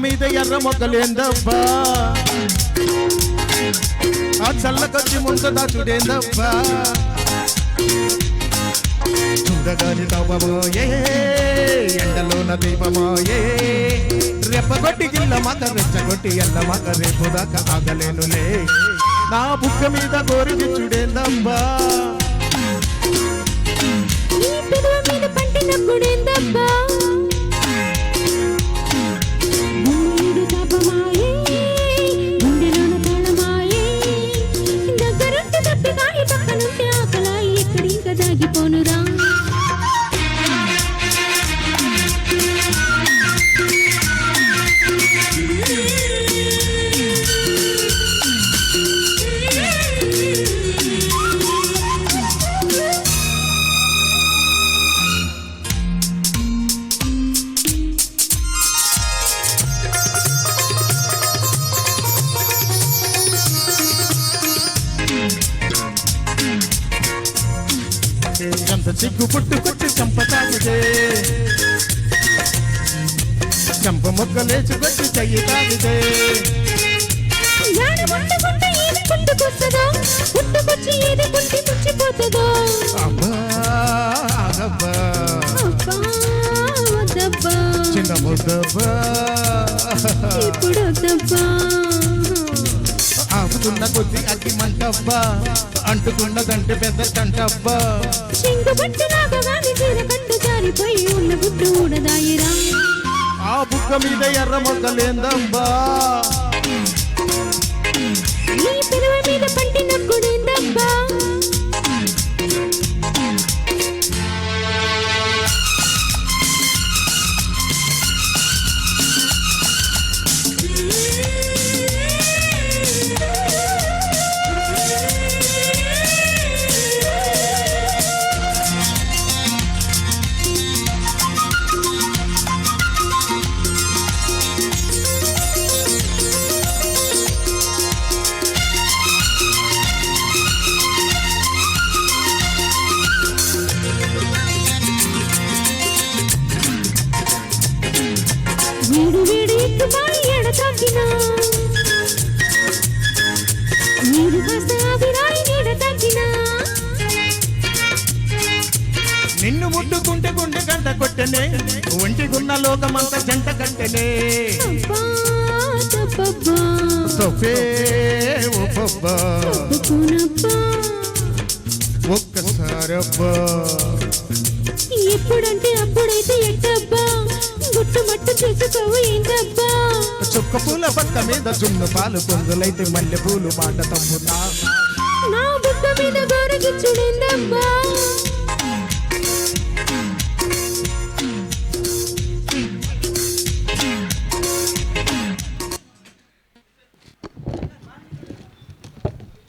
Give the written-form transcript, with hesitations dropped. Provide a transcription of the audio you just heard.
మీద ఎర్ర మొగ్గలేందబ్బా ఆ చల్లకొచ్చి ముందు దాచుడేందబ్బా చూడగాని తవ్వబోయే ఎండలోన దీపమోయే రెప్పగొట్టి గిల్ల మగ రెచ్చగొట్టి ఎల్ల మగ రేపు దాకా ఆగలేనులే నా బుక్క మీద గోరిగిచ్చుడేందబ్బా ఎంత సిగ్గు పుట్టుకొచ్చి చంప తాగితే చంప మొక్క లేచుకొచ్చి చెయ్యి తాగితే చిన్న ముద్దబ్బా ఆపుతున్న కొద్ది అగ్గి మంటబ్బా అంటుకున్నదంటే పెద్ద తంటబ్బా ఆ బుక్క మీద ఎర్ర మొగ్గలేందబ్బా నిన్ను ముట్టుకుంటే గుండె గంట కొట్టనే ఒంటిగున్న లోకమంతా జంట కట్టెనే ఒక్కసారబ్బా ఎప్పుడంటే అప్పుడైతే ఎట్టబ్బా గుట్టుమట్టు చేసుకోవు ఏంటబ్బా చుక్క పూల పక్క మీద జున్ను పాలు పొంగులైతే మల్లె పూలు మాట తమ్ముతా నా బుక్క మీద గోరగిచ్చుడేందబ్బా